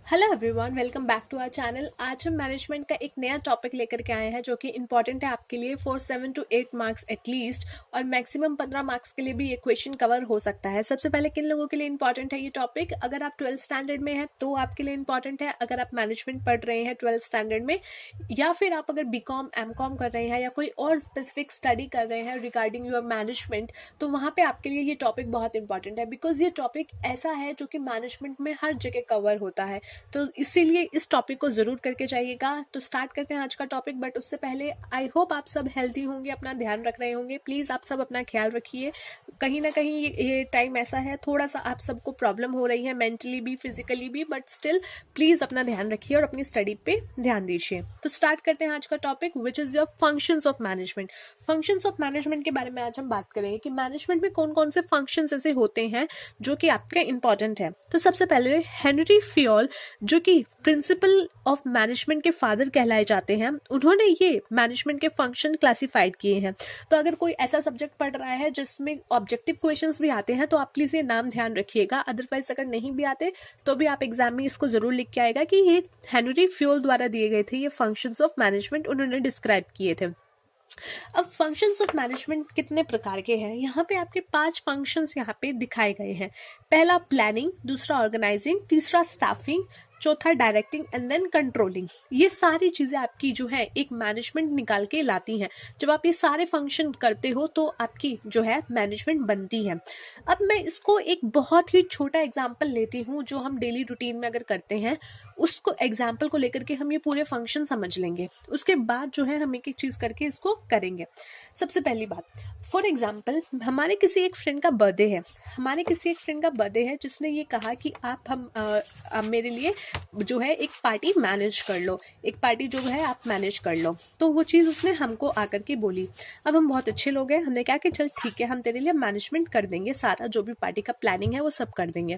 Hello everyone, welcome back to our channel. आज हम management का एक नया टॉपिक लेकर के आए हैं जो कि इंपॉर्टेंट है आपके लिए फॉर 7 to 8 मार्क्स एटलीस्ट, और मैक्सिमम 15 मार्क्स के लिए भी ये क्वेश्चन कवर हो सकता है। सबसे पहले किन लोगों के लिए इंपॉर्टेंट है ये टॉपिक? अगर आप 12th स्टैंडर्ड में है तो आपके लिए इंपॉर्टेंट है। अगर आप मैनेजमेंट पढ़ रहे हैं 12th स्टैंडर्ड में, या फिर आप अगर बीकॉम एमकॉम कर रहे हैं या कोई और स्पेसिफिक स्टडी कर रहे हैं रिगार्डिंग योर मैनेजमेंट, तो वहां पे आपके लिए ये टॉपिक बहुत इंपॉर्टेंट है। बिकॉज ये टॉपिक ऐसा है जो कि मैनेजमेंट में हर जगह कवर होता है, तो इसीलिए इस टॉपिक को जरूर करके जाइएगा। तो स्टार्ट करते हैं आज का टॉपिक, बट उससे पहले आई होप आप सब हेल्थी होंगे, अपना ध्यान रख रहे होंगे। प्लीज आप सब अपना ख्याल रखिए। कहीं ना कहीं ये टाइम ऐसा है, थोड़ा सा आप सबको प्रॉब्लम हो रही है मेंटली भी फिजिकली भी, बट स्टिल प्लीज अपना ध्यान रखिए और अपनी स्टडी पे ध्यान दीजिए। तो स्टार्ट करते हैं आज का topic, which is your functions of management. Functions of management के बारे में आज हम बात करेंगे कि मैनेजमेंट में कौन कौन से फंक्शंस ऐसे होते हैं जो कि आपके इंपॉर्टेंट है। तो सबसे पहले हेनरी फियोल, जो कि प्रिंसिपल ऑफ मैनेजमेंट के फादर कहलाए जाते हैं, उन्होंने ये मैनेजमेंट के फंक्शन क्लासिफाइड किए हैं। तो अगर कोई ऐसा सब्जेक्ट पढ़ रहा है जिसमें ऑब्जेक्टिव क्वेश्चंस भी आते हैं तो आप प्लीज ये नाम ध्यान रखिएगा। अदरवाइज अगर नहीं भी आते तो भी आप एग्जाम में इसको जरूर लिख के आएगा कि ये हेनरी फ्योल द्वारा दिए गए थे, ये फंक्शंस ऑफ मैनेजमेंट उन्होंने डिस्क्राइब किए थे। अब फंक्शंस ऑफ मैनेजमेंट कितने प्रकार के हैं? यहाँ पे आपके 5 फंक्शंस यहाँ पे दिखाए गए हैं। पहला प्लानिंग, दूसरा ऑर्गेनाइजिंग, तीसरा स्टाफिंग, चौथा डायरेक्टिंग एंड देन कंट्रोलिंग। ये सारी चीजें आपकी जो है एक मैनेजमेंट निकाल के लाती हैं। जब आप ये सारे फंक्शन करते हो तो आपकी जो है मैनेजमेंट बनती है। अब मैं इसको एक बहुत ही छोटा एग्जांपल लेती हूँ जो हम डेली रूटीन में अगर करते हैं, उसको एग्जाम्पल को लेकर के हम ये पूरे फंक्शन समझ लेंगे। उसके बाद जो है हम एक एक चीज करके इसको करेंगे। सबसे पहली बात, फॉर एग्जाम्पल हमारे किसी एक फ्रेंड का बर्थडे है, जिसने ये कहा कि आप मेरे लिए जो है एक पार्टी मैनेज कर लो, एक पार्टी जो है आप मैनेज कर लो। तो वो चीज उसने हमको आकर के बोली। अब हम बहुत अच्छे लोग हैं, हमने कहा कि चल ठीक है, हम तेरे लिए मैनेजमेंट कर देंगे, सारा जो भी पार्टी का प्लानिंग है वो सब कर देंगे।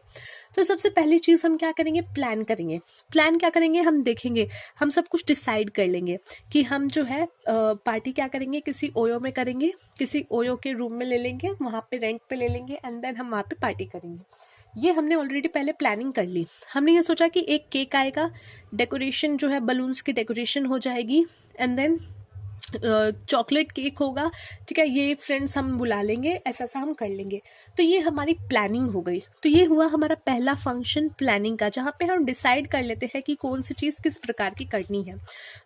तो सबसे पहली चीज हम क्या करेंगे? प्लान करेंगे। प्लान क्या करेंगे? हम देखेंगे, हम सब कुछ डिसाइड कर लेंगे कि हम जो है पार्टी क्या करेंगे, किसी ओयो में करेंगे, किसी ओयो के रूम में ले लेंगे, वहां पे रेंट पे ले लेंगे एंड देन हम वहां पे पार्टी करेंगे। ये हमने ऑलरेडी पहले प्लानिंग कर ली। हमने ये सोचा कि एक केक आएगा, डेकोरेशन जो है बलून्स की डेकोरेशन हो जाएगी, एंड देन चॉकलेट केक होगा, ठीक है, ये फ्रेंड्स हम बुला लेंगे, ऐसा सा हम कर लेंगे। तो ये हमारी प्लानिंग हो गई। तो ये हुआ हमारा पहला फंक्शन प्लानिंग का, जहां पे हम डिसाइड कर लेते हैं कि कौन सी चीज किस प्रकार की करनी है।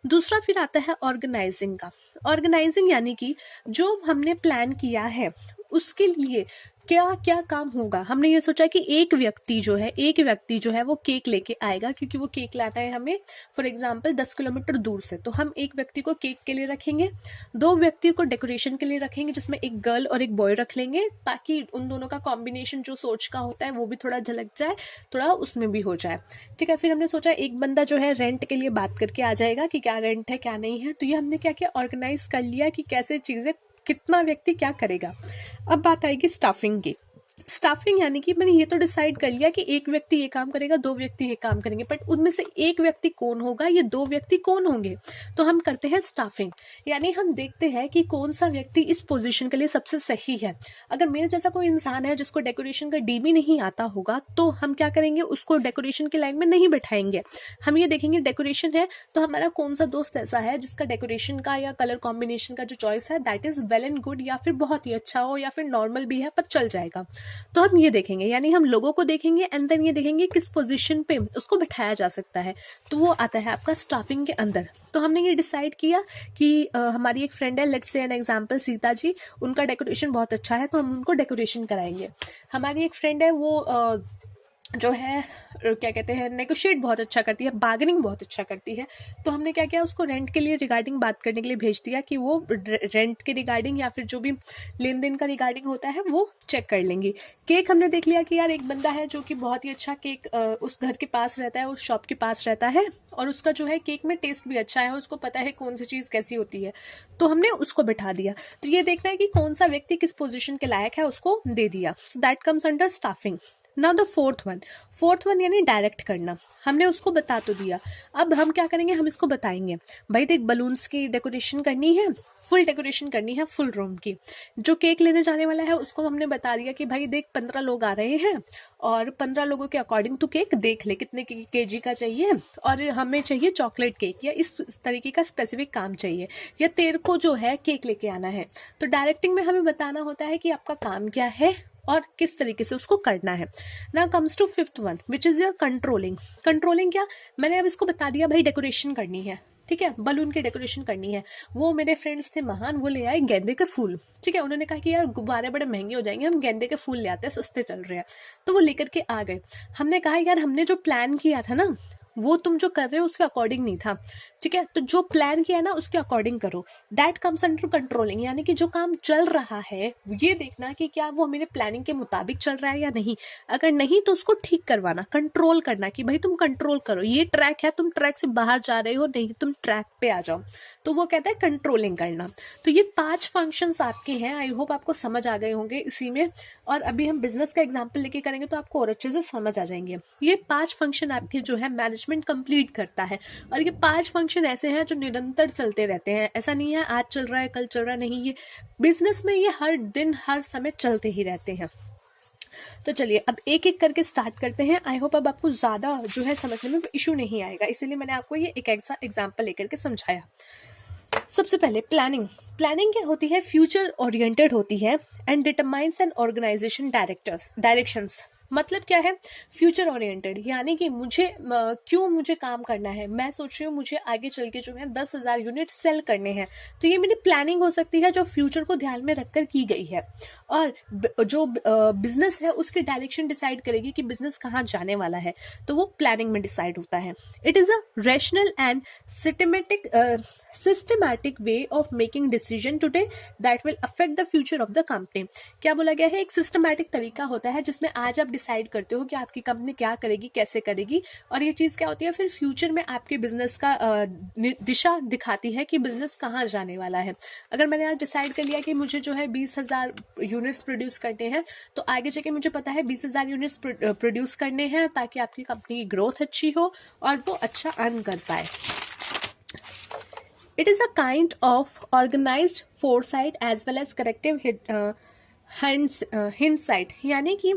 दूसरा फिर आता है ऑर्गेनाइजिंग का। ऑर्गेनाइजिंग यानी कि जो हमने प्लान किया है उसके लिए क्या क्या काम होगा। हमने ये सोचा कि एक व्यक्ति जो है वो केक लेके आएगा, क्योंकि वो केक लाना है हमें फॉर एग्जांपल 10 किलोमीटर दूर से। तो हम एक व्यक्ति को केक के लिए रखेंगे, 2 व्यक्ति को डेकोरेशन के लिए रखेंगे, जिसमें एक गर्ल और एक बॉय रख लेंगे, ताकि उन दोनों का कॉम्बिनेशन जो सोच का होता है वो भी थोड़ा झलक जाए, थोड़ा उसमें भी हो जाए, ठीक है। फिर हमने सोचा एक बंदा जो है रेंट के लिए बात करके आ जाएगा कि क्या रेंट है क्या नहीं है। तो ये हमने क्या किया, ऑर्गेनाइज कर लिया कि कैसे चीजें, कितना व्यक्ति क्या करेगा। अब बात आएगी स्टाफिंग की। स्टाफिंग यानी कि मैंने ये तो डिसाइड कर लिया कि एक व्यक्ति ये काम करेगा, 2 व्यक्ति ये काम करेंगे, बट उनमें से एक व्यक्ति कौन होगा, ये 2 व्यक्ति कौन होंगे। तो हम करते हैं स्टाफिंग, यानी हम देखते हैं कि कौन सा व्यक्ति इस पोजीशन के लिए सबसे सही है। अगर मेरे जैसा कोई इंसान है जिसको डेकोरेशन का डी भी नहीं आता होगा, तो हम क्या करेंगे, उसको डेकोरेशन की लाइन में नहीं बैठाएंगे। हम ये देखेंगे डेकोरेशन है तो हमारा कौन सा दोस्त ऐसा है जिसका डेकोरेशन का या कलर कॉम्बिनेशन का जो चॉइस है that is well and good, या फिर बहुत ही अच्छा हो, या फिर नॉर्मल भी है पर चल जाएगा। तो हम ये देखेंगे, यानी हम लोगों को देखेंगे एंड देन ये देखेंगे किस पोजीशन पे उसको बिठाया जा सकता है। तो वो आता है आपका स्टाफिंग के अंदर। तो हमने ये डिसाइड किया कि हमारी एक फ्रेंड है, let's say an example Sita ji, उनका डेकोरेशन बहुत अच्छा है तो हम उनको डेकोरेशन कराएंगे। हमारी एक फ्रेंड है, वो जो है क्या कहते हैं, नेगोशिएट बहुत अच्छा करती है, बार्गेनिंग बहुत अच्छा करती है। तो हमने क्या किया, उसको रेंट के लिए रिगार्डिंग बात करने के लिए भेज दिया कि वो रेंट के रिगार्डिंग या फिर जो भी लेन देन का रिगार्डिंग होता है वो चेक कर लेंगी। केक हमने देख लिया कि यार एक बंदा है जो कि बहुत ही अच्छा केक उस घर के पास रहता है, उस शॉप के पास रहता है, और उसका जो है केक में टेस्ट भी अच्छा है, उसको पता है कौन सी चीज कैसी होती है। तो हमने उसको बैठा दिया। तो ये देखना है कि कौन सा व्यक्ति किस पोजीशन के लायक है, उसको दे दिया। So that comes under staffing. Now the fourth one यानी डायरेक्ट करना, हमने उसको बता तो दिया, अब हम क्या करेंगे, हम इसको बताएंगे भाई देख बलून्स की डेकोरेशन करनी है, फुल डेकोरेशन करनी है फुल रूम की। जो केक लेने जाने वाला है उसको हमने बता दिया कि भाई देख 15 लोग आ रहे हैं और 15 लोगों के अकॉर्डिंग तू केक देख ले कितने केजी का चाहिए, और हमें चाहिए चॉकलेट केक या इस तरीके का स्पेसिफिक काम चाहिए, या तेरे को जो है केक लेके आना है। तो डायरेक्टिंग में हमें बताना होता है कि आपका काम क्या है और किस तरीके से उसको करना है। Now comes to fifth one which is your controlling. Controlling क्या, मैंने अब इसको बता दिया भाई डेकोरेशन करनी है, ठीक है, बलून की डेकोरेशन करनी है। वो मेरे फ्रेंड्स थे महान, वो ले आए गेंदे के फूल, ठीक है, उन्होंने कहा कि यार गुब्बारे बड़े महंगे हो जाएंगे, हम गेंदे के फूल ले आते हैं, सस्ते चल रहे हैं, तो वो लेकर के आ गए। हमने कहा यार हमने जो प्लान किया था ना वो तुम जो कर रहे हो उसके अकॉर्डिंग नहीं था, ठीक है, तो जो प्लान किया ना उसके अकॉर्डिंग करो। दैट कम्स अंडर कंट्रोलिंग, यानी कि जो काम चल रहा है ये देखना कि क्या वो मेरे प्लानिंग के मुताबिक चल रहा है या नहीं, अगर नहीं तो उसको ठीक करवाना, कंट्रोल करना कि भाई तुम कंट्रोल करो, ये ट्रैक है, तुम ट्रैक से बाहर जा रहे हो, नहीं तुम ट्रैक पे आ जाओ, तो वो कहता है कंट्रोलिंग करना। तो ये 5 फंक्शंस आपके हैं, आई होप आपको समझ आ गए होंगे इसी में, और अभी हम बिजनेस का एग्जाम्पल लेके करेंगे तो आपको और अच्छे से समझ आ जाएंगे। ये 5 फंक्शन आपके जो है मैनेजमेंट कंप्लीट करता है, और ये 5 फंक्शन ऐसे हैं जो निरंतर चलते रहते हैं, ऐसा नहीं है आज चल रहा है कल चल रहा नहीं, ये बिजनेस में ये हर दिन हर समय चलते ही रहते हैं। तो चलिए अब एक एक करके स्टार्ट करते हैं। आई होप अब आपको ज्यादा जो है समझने में इशू नहीं आएगा, इसीलिए मैंने आपको ये एक ऐसा एग्जाम्पल लेकर के समझाया। सबसे पहले प्लानिंग क्या होती है, फ्यूचर ओरिएंटेड होती है and determines an organization directions. मतलब क्या है, फ्यूचर ओरिएंटेड यानी कि क्यों मुझे काम करना है, मैं सोच रही हूँ मुझे आगे चल के जो है 10,000 यूनिट सेल करने हैं, तो ये मेरी प्लानिंग हो सकती है जो फ्यूचर को ध्यान में रखकर की गई है, और जो बिजनेस है उसकी डायरेक्शन डिसाइड करेगी कि बिजनेस कहाँ जाने वाला है, तो वो प्लानिंग में डिसाइड होता है। It is a rational and systematic way of making decision today that will affect the future of the company. क्या बोला गया है, एक सिस्टमैटिक तरीका होता है जिसमें आज आप डिसाइड करते हो कि आपकी कंपनी क्या करेगी, कैसे करेगी, और ये चीज क्या होती है फिर फ्यूचर में आपके बिजनेस का दिशा दिखाती है कि बिजनेस कहाँ जाने वाला है। अगर मैंने आज डिसाइड कर लिया कि मुझे जो है 20,000 यूनिट्स प्रोड्यूस करने हैं, तो आगे जाके मुझे पता है 20,000 यूनिट्स प्रोड्यूस करने हैं ताकि आपकी कंपनी की ग्रोथ अच्छी हो और वो अच्छा अर्न कर पाए। It is a kind of organized foresight as well as corrective hindsight, यानी कि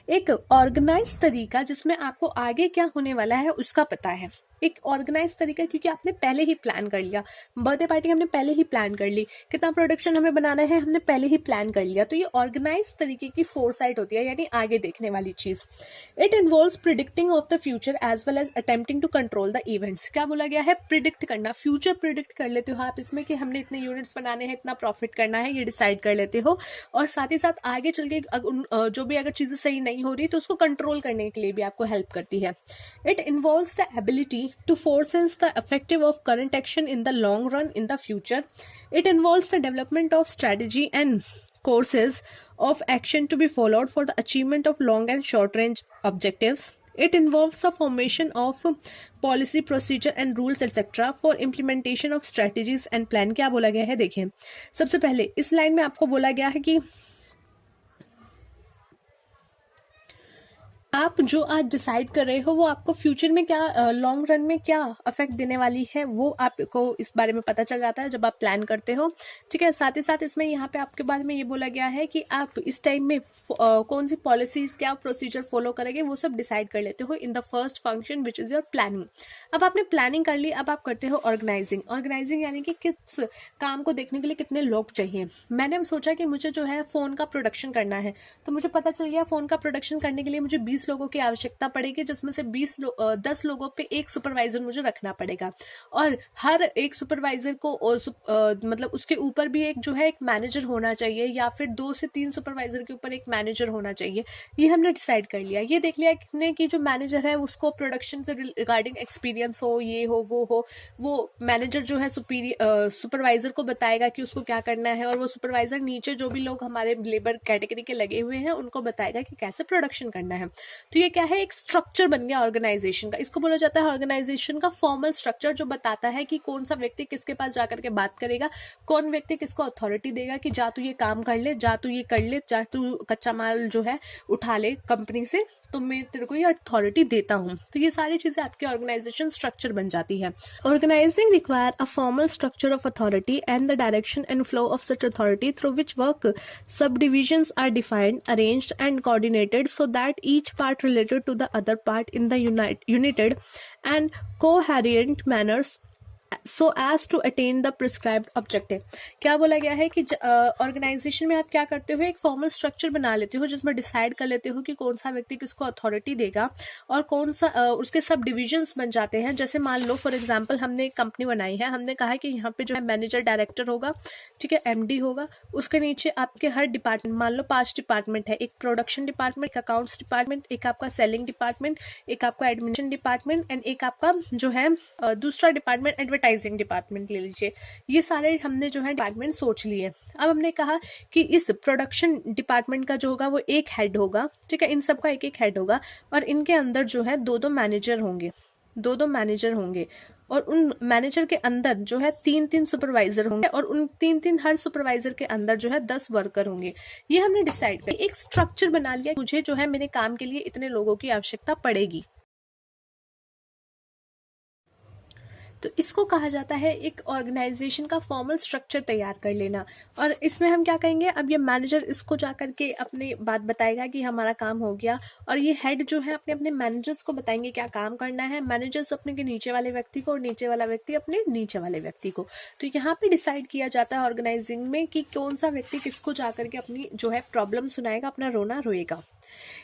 एक ऑर्गेनाइज तरीका जिसमें आपको आगे क्या होने वाला है उसका पता है। एक ऑर्गेनाइज तरीका क्योंकि आपने पहले ही प्लान कर लिया, बर्थडे पार्टी हमने पहले ही प्लान कर ली, कितना प्रोडक्शन हमें बनाना है हमने पहले ही प्लान कर लिया, तो ये ऑर्गेनाइज तरीके की फोरसाइट होती है, यानी आगे देखने वाली चीज। It involves predicting of the future as well as attempting to control the events. क्या बोला गया है, प्रिडिक्ट करना, फ्यूचर प्रिडिक्ट कर लेते हो आप इसमें कि हमने इतने यूनिट्स बनाने हैं, इतना प्रॉफिट करना है, ये डिसाइड कर लेते हो, और साथ ही साथ आगे चल के जो भी अगर चीजें सही नहीं हो रही तो उसको कंट्रोल करने के लिए भी आपको हेल्प करती है। It involves the ability to foresee the effective of current action in the long run in the future. It involves the development of strategy and courses of action to be followed for the achievement of long and short range objectives. It involves the formation of policy, procedure and rules etc. for implementation of strategies and plan. क्या बोला गया है देखिए, सबसे पहले इस line में आपको बोला गया है कि आप जो आज डिसाइड कर रहे हो वो आपको फ्यूचर में क्या लॉन्ग रन में क्या अफेक्ट देने वाली है, वो आपको इस बारे में पता चल जाता है जब आप प्लान करते हो, ठीक है। साथ ही साथ इसमें यहाँ पे आपके बारे में ये बोला गया है कि आप इस टाइम में कौन सी पॉलिसीज क्या प्रोसीजर फॉलो करेंगे वो सब डिसाइड कर लेते हो in the first function which is your planning. अब आपने प्लानिंग कर ली, अब आप करते हो ऑर्गेनाइजिंग यानी कि किस काम को देखने के लिए कितने लोग चाहिए। मैंने सोचा कि मुझे जो है फोन का प्रोडक्शन करना है, तो मुझे पता चल गया फोन का प्रोडक्शन करने के लिए मुझे 20 लोगों की आवश्यकता पड़ेगी, जिसमें से 10 लोगों पे एक सुपरवाइजर मुझे रखना पड़ेगा, और हर एक सुपरवाइजर को मतलब उसके ऊपर भी एक जो है एक मैनेजर होना चाहिए, या फिर 2 से 3 सुपरवाइजर के ऊपर एक मैनेजर होना चाहिए। ये हमने डिसाइड कर लिया। ये देख लिया हमने कि जो मैनेजर है उसको प्रोडक्शन से रिगार्डिंग एक्सपीरियंस हो, ये हो वो मैनेजर जो है सुपरवाइजर को बताएगा कि उसको क्या करना है, और वो सुपरवाइजर नीचे जो भी लोग हमारे लेबर कैटेगरी के लगे हुए हैं उनको बताएगा कि कैसे प्रोडक्शन करना है। तो ये क्या है, एक स्ट्रक्चर बन गया ऑर्गेनाइजेशन का। इसको बोला जाता है ऑर्गेनाइजेशन का फॉर्मल स्ट्रक्चर, जो बताता है कि कौन सा व्यक्ति किसके पास जाकर के बात करेगा, कौन व्यक्ति किसको अथॉरिटी देगा कि जा तू ये काम कर ले, जा तू ये कर ले, जा तू कच्चा माल जो है उठा ले कंपनी से, तो मैं तेरे को ये अथॉरिटी देता हूँ। तो ये सारी चीजें आपके ऑर्गेनाइजेशन स्ट्रक्चर बन जाती है। Organizing require a formal structure of authority and the direction and flow of such authority through which work subdivisions are defined, arranged and coordinated so that each part related to the other part in the united and coherent manners so as to attain the prescribed objective। क्या बोला गया है कि organisation में आप क्या करते हो, एक फॉर्मल स्ट्रक्चर बना लेते हो जिसमें डिसाइड कर लेते हो कि कौन सा व्यक्ति किसको अथॉरिटी देगा और कौन सा उसके सब डिविजन्स बन जाते हैं। जैसे मान लो फॉर एग्जांपल हमने एक कंपनी बनाई है, हमने कहा कि यहाँ पे जो है मैनेजर डायरेक्टर होगा, ठीक है, एमडी होगा, उसके नीचे आपके हर डिपार्टमेंट, मान लो 5 डिपार्टमेंट है, एक प्रोडक्शन डिपार्टमेंट, एक अकाउंट्स डिपार्टमेंट, एक आपका सेलिंग डिपार्टमेंट, एक आपका एडमिनिस्ट्रेशन डिपार्टमेंट एंड एक आपका जो है दूसरा डिपार्टमेंट एडवर्टाइजिंग डिपार्टमेंट ले लीजिए। ये सारे हमने जो है डिपार्टमेंट सोच लिए। अब हमने कहा कि इस प्रोडक्शन डिपार्टमेंट का जो होगा वो एक हेड होगा, ठीक है, इन सब का एक एक हेड होगा और इनके अंदर जो है दो मैनेजर होंगे, दो मैनेजर होंगे और उन मैनेजर के अंदर जो है 3 सुपरवाइजर होंगे और उन 3 हर सुपरवाइजर के अंदर जो है 10 वर्कर होंगे। ये हमने डिसाइड किया, एक स्ट्रक्चर बना लिया, मुझे जो है मेरे काम के लिए इतने लोगों की आवश्यकता पड़ेगी। तो इसको कहा जाता है एक ऑर्गेनाइजेशन का फॉर्मल स्ट्रक्चर तैयार कर लेना। और इसमें हम क्या करेंगे, अब ये मैनेजर इसको जाकर के अपनी बात बताएगा कि हमारा काम हो गया और ये हेड जो है अपने अपने मैनेजर्स को बताएंगे क्या काम करना है, मैनेजर्स अपने के नीचे वाले व्यक्ति को और नीचे वाला व्यक्ति अपने नीचे वाले व्यक्ति को। तो यहाँ पे डिसाइड किया जाता है ऑर्गेनाइजिंग में कि कौन सा व्यक्ति किसको जाकर के अपनी जो है प्रॉब्लम सुनाएगा, अपना रोना रोएगा।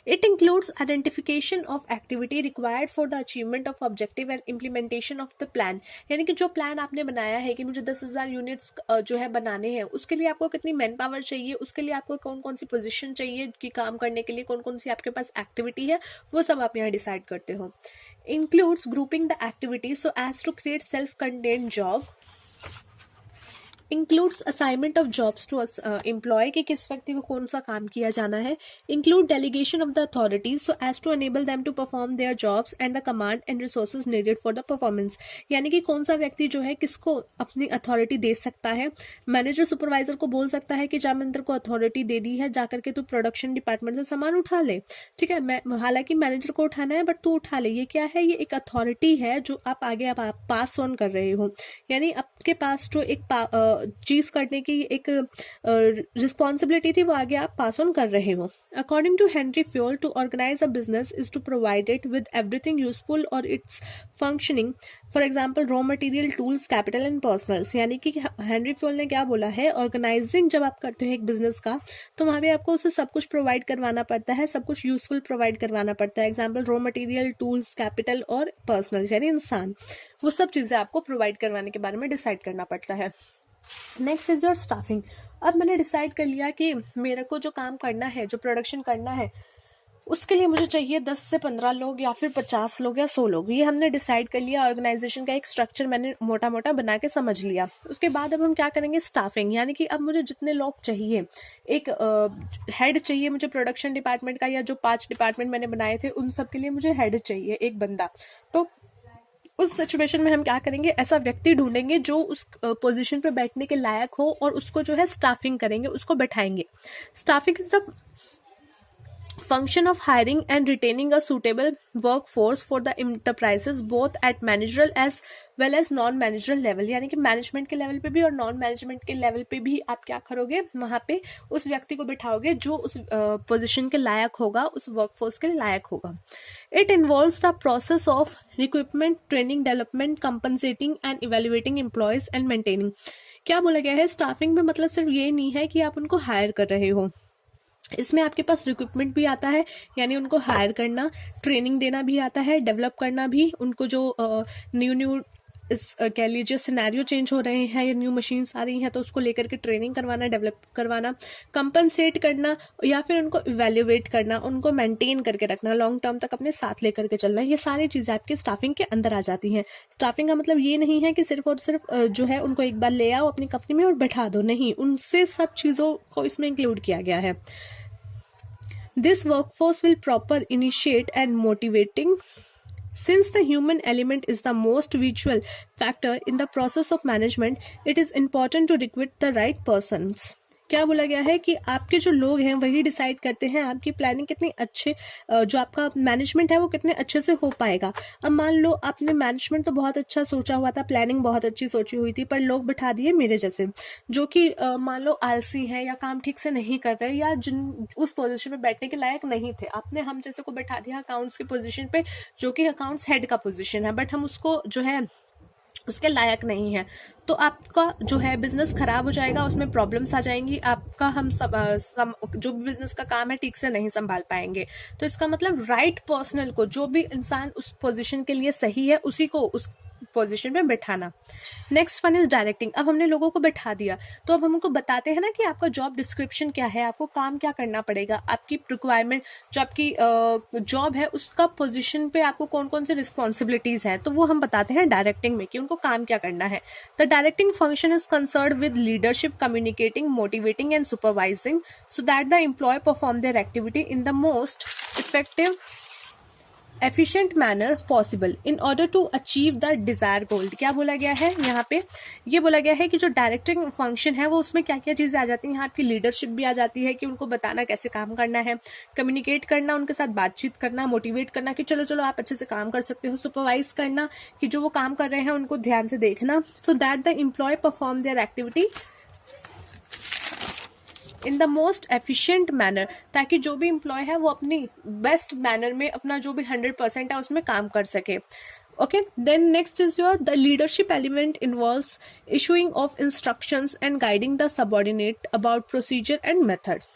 It includes identification of activity required for the achievement of objective and implementation of the plan। यानी कि जो प्लान आपने बनाया है कि मुझे 10,000 यूनिट्स जो है बनाने हैं, उसके लिए आपको कितनी मैन पावर चाहिए, उसके लिए आपको कौन कौन सी पोजीशन चाहिए कि काम करने के लिए, कौन कौन सी आपके पास एक्टिविटी है, वो सब आप यहाँ डिसाइड करते हो। Includes grouping the activities so as to create self-contained job। Includes assignment of jobs to employ कि किस व्यक्ति को कौन सा काम किया जाना है। Include delegation of the authorities so as to enable them to perform their jobs and the command and resources needed for the performance. यानी कि कौन सा व्यक्ति जो है किसको अपनी अथॉरिटी दे सकता है। मैनेजर सुपरवाइजर को बोल सकता है कि जा मैंने तेरे को अथॉरिटी दे दी है, जाकर के तू प्रोडक्शन डिपार्टमेंट से सामान उठा ले, ठीक है, हालांकि मैनेजर को उठाना है बट तू उठा ले। ये क्या है, ये एक अथॉरिटी है जो आप आगे आप पास ऑन कर रहे हो, यानी आपके पास जो एक चीज करने की एक रिस्पॉन्सिबिलिटी थी वो आगे आप पास ऑन कर रहे हो। According to Henry Fayol, to organise a business is to provide it with everything useful और its functioning, for example raw material, tools, capital and personnels. यानी कि हेनरी फ्योल ने क्या बोला है, ऑर्गेनाइजिंग जब आप करते हो एक बिजनेस का तो वहां पे आपको उसे सब कुछ प्रोवाइड करवाना पड़ता है, सब कुछ यूजफुल प्रोवाइड करवाना पड़ता है। Example raw material, tools, capital और पर्सनल्स यानी इंसान, वो सब चीजें आपको प्रोवाइड करवाने के बारे में डिसाइड करना पड़ता है। Next is your staffing. अब मैंने डिसाइड कर लिया कि मेरे को जो काम करना है, जो प्रोडक्शन करना है, उसके लिए मुझे चाहिए 10 से 15 लोग या फिर 50 लोग या 100 लोग। ये हमने डिसाइड कर लिया, ऑर्गेनाइजेशन का एक स्ट्रक्चर मैंने मोटा मोटा बना के समझ लिया। उसके बाद अब हम क्या करेंगे, स्टाफिंग, यानी कि अब मुझे जितने लोग चाहिए, एक हेड चाहिए मुझे प्रोडक्शन डिपार्टमेंट का, या जो 5 डिपार्टमेंट मैंने बनाए थे उन सब के लिए मुझे हेड चाहिए, एक बंदा। तो उस सिचुएशन में हम क्या करेंगे, ऐसा व्यक्ति ढूंढेंगे जो उस पोजीशन पर बैठने के लायक हो और उसको जो है स्टाफिंग करेंगे, उसको बैठाएंगे। Staffing is the function of hiring and retaining a suitable workforce for the enterprises both at managerial as well as non managerial level. यानी कि मैनेजमेंट के लेवल पे भी और नॉन मैनेजमेंट के लेवल पे भी आप क्या करोगे, वहां पे उस व्यक्ति को बिठाओगे जो उस पोजीशन के लायक होगा, उस वर्कफोर्स के लायक होगा। It involves the process of recruitment, training, development, compensating and evaluating employees and maintaining. क्या बोला गया है, स्टाफिंग में मतलब सिर्फ ये नहीं है कि आप उनको हायर कर रहे हो, इसमें आपके पास रिक्रूटमेंट भी आता है, यानी उनको हायर करना, ट्रेनिंग देना भी आता है, डेवलप करना भी, उनको जो न्यू कह लीजिए सिनेरियो चेंज हो रहे हैं या न्यू मशीन्स आ रही हैं तो उसको लेकर के ट्रेनिंग करवाना, डेवलप करवाना, कंपनसेट करना या फिर उनको इवेल्युएट करना, उनको मेंटेन करके रखना, लॉन्ग टर्म तक अपने साथ लेकर के चलना। ये सारी चीजें आपके स्टाफिंग के अंदर आ जाती हैं। स्टाफिंग का मतलब ये नहीं है कि सिर्फ और सिर्फ जो है उनको एक बार ले आओ अपनी कंपनी में और बैठा दो, नहीं, उनसे सब चीजों को इसमें इंक्लूड किया गया है। This workforce will proper initiate and motivating. Since the human element is the most visual factor in the process of management, it is important to recruit the right persons. क्या बोला गया है कि आपके जो लोग हैं वही डिसाइड करते हैं आपकी प्लानिंग कितनी अच्छे, जो आपका मैनेजमेंट है वो कितने अच्छे से हो पाएगा। अब मान लो आपने मैनेजमेंट तो बहुत अच्छा सोचा हुआ था, प्लानिंग बहुत अच्छी सोची हुई थी, पर लोग बिठा दिए मेरे जैसे जो कि मान लो आलसी है या काम ठीक से नहीं कर रहे या जिन उस पोजीशन पे बैठने के लायक नहीं थे। आपने हम जैसे को बैठा दिया अकाउंट्स की पोजीशन पे, जो कि अकाउंट्स हेड का पोजीशन है, बट हम उसको जो है उसके लायक नहीं है, तो आपका जो है बिजनेस खराब हो जाएगा, उसमें प्रॉब्लम्स आ जाएंगी, आपका हम जो भी बिजनेस का काम है ठीक से नहीं संभाल पाएंगे। तो इसका मतलब राइट पर्सनल को, जो भी इंसान उस पोजीशन के लिए सही है उसी को उस पोजीशन पे बैठाना। Next one is directing. अब हमने लोगों को बैठा दिया तो अब हम उनको बताते हैं ना कि आपका जॉब डिस्क्रिप्शन क्या है, आपको काम क्या करना पड़ेगा, आपकी रिक्वायरमेंट जो आपकी जॉब है उसका पोजीशन पे आपको कौन कौन से रिस्पॉन्सिबिलिटीज हैं, तो वो हम बताते हैं डायरेक्टिंग में कि उनको काम क्या करना है। The directing function is concerned with leadership, communicating, motivating and supervising so that the employ perform their activity in the most effective efficient manner possible in order to achieve the desire goal. क्या बोला गया है यहाँ पे? ये बोला गया है कि जो डायरेक्टिंग फंक्शन है वो उसमें क्या क्या चीजें आ जाती हैं। यहाँ आपकी लीडरशिप भी आ जाती है कि उनको बताना कैसे काम करना है, कम्युनिकेट करना, उनके साथ बातचीत करना, मोटिवेट करना कि चलो चलो आप अच्छे से काम कर सकते हो, सुपरवाइज करना कि जो वो काम कर रहे हैं उनको ध्यान से देखना, so that the employ perform their activity in the most efficient manner, ताकि जो भी एम्प्लॉय है वो अपनी बेस्ट मैनर में अपना जो भी 100% है उसमें काम कर सके। Okay, then next is the leadership element involves issuing of instructions and guiding the subordinate about procedure and method.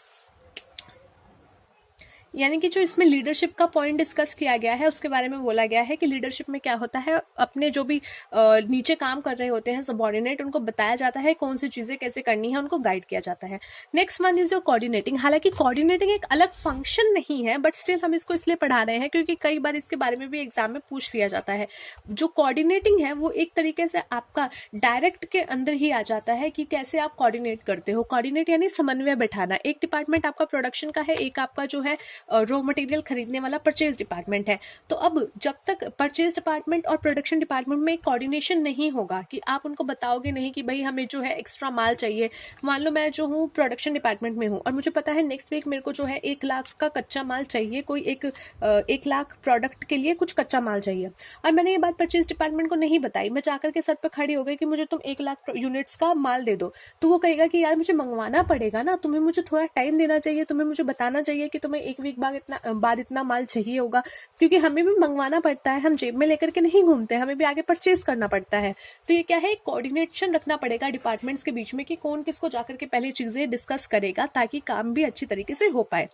यानी कि जो इसमें लीडरशिप का पॉइंट डिस्कस किया गया है उसके बारे में बोला गया है कि लीडरशिप में क्या होता है, अपने जो भी नीचे काम कर रहे होते हैं सबऑर्डिनेट, उनको बताया जाता है कौन सी चीजें कैसे करनी है, उनको गाइड किया जाता है। Next one is your coordinating. हालांकि कोऑर्डिनेटिंग एक अलग फंक्शन नहीं है, बट स्टिल हम इसको इसलिए पढ़ा रहे हैं क्योंकि कई बार इसके बारे में भी एग्जाम में पूछ लिया जाता है। जो कोऑर्डिनेटिंग है वो एक तरीके से आपका डायरेक्ट के अंदर ही आ जाता है कि कैसे आप कोऑर्डिनेट करते हो। कोऑर्डिनेट यानी समन्वय बैठाना। एक डिपार्टमेंट आपका प्रोडक्शन का है, एक आपका जो है रॉ मटेरियल खरीदने वाला परचेज डिपार्टमेंट है। तो अब जब तक परचेज डिपार्टमेंट और प्रोडक्शन डिपार्टमेंट में कोऑर्डिनेशन नहीं होगा कि आप उनको बताओगे नहीं कि भाई हमें जो है एक्स्ट्रा माल चाहिए। मान लो मैं जो हूँ प्रोडक्शन डिपार्टमेंट में हूँ और मुझे पता है नेक्स्ट वीक मेरे को जो है 1 लाख का कच्चा माल चाहिए, कोई 1 लाख प्रोडक्ट के लिए कुछ कच्चा माल चाहिए, और मैंने ये बात परचेज डिपार्टमेंट को नहीं बताई, मैं जाकर के सर पे खड़ी हो गई कि मुझे तुम 1 लाख यूनिट्स का माल दे दो, तो वो कहेगा कि यार मुझे मंगवाना पड़ेगा ना, तुम्हें मुझे थोड़ा टाइम देना चाहिए, तुम्हें मुझे बताना चाहिए कि तुम्हें 1 वीक बाद इतना माल चाहिए होगा, क्योंकि हमें भी मंगवाना पड़ता है, हम जेब में लेकर के नहीं घूमते, हमें भी आगे परचेज करना पड़ता है। तो ये क्या है, कोऑर्डिनेशन रखना पड़ेगा डिपार्टमेंट्स के बीच में कि कौन किसको जाकर के पहले चीजें डिस्कस करेगा ताकि काम भी अच्छी तरीके से हो पाए।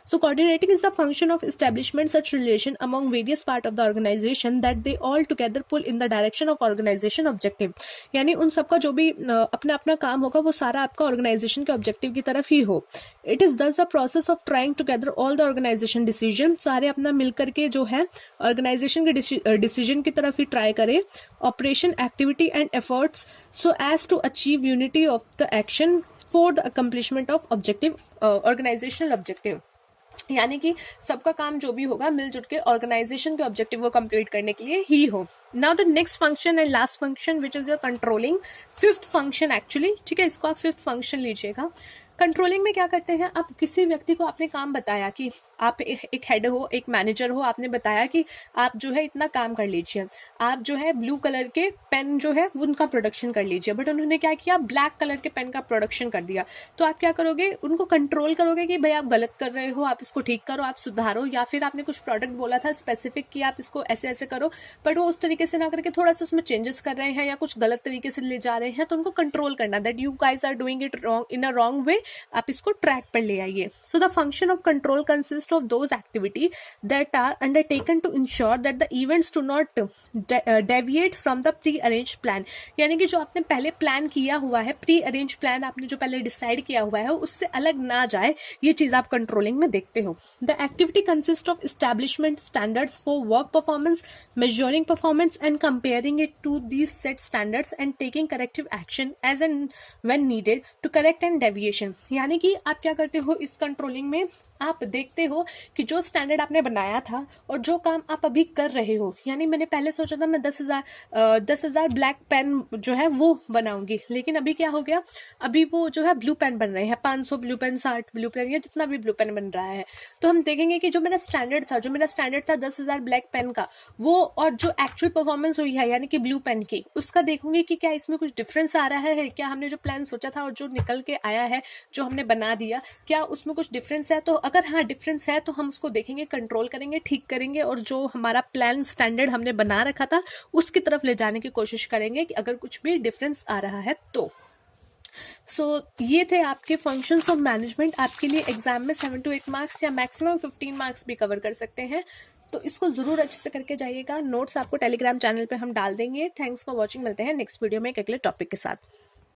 So coordinating is the function of establishment such relation among various part of the organisation that they all together pull in the direction of organisation objective. यानी उन सबका जो भी अपना अपना काम होगा वो सारा आपका ऑर्गेनाइजेशन के ऑब्जेक्टिव की तरफ ही हो। It is thus the process of trying together all the organization decision, सारे अपना मिलकर के जो है ऑर्गेनाइजेशन के डिसीजन की तरफ ही ट्राई करे, operation activity and efforts so as to achieve unity of the action for the accomplishment of objective, organizational objective. यानी कि सबका काम जो भी होगा मिलजुल के ऑर्गेनाइजेशन के ऑब्जेक्टिव को कंप्लीट करने के लिए ही हो। Now the next function and last function which is your controlling, 5th function actually, ठीक है, इसको आप 5th फंक्शन लीजिएगा। कंट्रोलिंग में क्या करते हैं, अब किसी व्यक्ति को आपने काम बताया कि आप एक हेड हो, एक मैनेजर हो, आपने बताया कि आप जो है इतना काम कर लीजिए, आप जो है ब्लू कलर के पेन जो है उनका प्रोडक्शन कर लीजिए, बट उन्होंने क्या किया, ब्लैक कलर के पेन का प्रोडक्शन कर दिया। तो आप क्या करोगे, उनको कंट्रोल करोगे कि भाई आप गलत कर रहे हो, आप इसको ठीक करो, आप सुधारो, या फिर आपने कुछ प्रोडक्ट बोला था स्पेसिफिक कि आप इसको ऐसे ऐसे करो, बट वो उस तरीके से ना करके थोड़ा सा उसमें चेंजेस कर रहे हैं या कुछ गलत तरीके से ले जा रहे हैं, तो उनको कंट्रोल करना, that you guys are doing it wrong in a wrong way, आप इसको ट्रैक पर ले आइए। So the function of control consist of those activity that are undertaken to insure that the events do not deviate from the pre arrange plan. यानी कि जो आपने पहले प्लान किया हुआ है, प्री अरेंज प्लान आपने जो पहले डिसाइड किया हुआ है, उससे अलग ना जाए, ये चीज आप कंट्रोलिंग में देखते हो। The activity consist of establishment standards for work performance, measuring performance and comparing it to these set standards and taking corrective action as and when needed to correct and deviation. यानी कि आप क्या करते हो इस कंट्रोलिंग में, आप देखते हो कि जो स्टैंडर्ड आपने बनाया था और जो काम आप अभी कर रहे हो, यानी मैंने पहले सोचा था मैं 10,000 ब्लैक पेन जो है वो बनाऊंगी, लेकिन अभी क्या हो गया, अभी वो जो है ब्लू पेन बन रहे हैं, 500 ब्लू पेन, 60 ब्लू पेन, या जितना भी ब्लू पेन बन रहा है। तो हम देखेंगे कि जो मेरा स्टैंडर्ड था 10,000 ब्लैक पेन का, वो और जो एक्चुअल परफॉर्मेंस हुई है यानी कि ब्लू पेन की, उसका देखूंगी कि क्या इसमें कुछ डिफरेंस आ रहा है, क्या हमने जो प्लान सोचा था और जो निकल के आया है, जो हमने बना दिया, क्या उसमें कुछ डिफरेंस है। तो अगर हाँ डिफरेंस है तो हम उसको देखेंगे, कंट्रोल करेंगे, ठीक करेंगे, और जो हमारा प्लान स्टैंडर्ड हमने बना रखा था उसकी तरफ ले जाने की कोशिश करेंगे कि अगर कुछ भी डिफरेंस आ रहा है तो। ये थे आपके फंक्शंस ऑफ मैनेजमेंट। आपके लिए एग्जाम में 7 to 8 मार्क्स या मैक्सिमम 15 मार्क्स भी कवर कर सकते हैं, तो इसको जरूर अच्छे से करके जाइएगा। नोट्स आपको टेलीग्राम चैनल पे हम डाल देंगे। Thanks for watching. मिलते हैं नेक्स्ट वीडियो में एक अगले टॉपिक के साथ।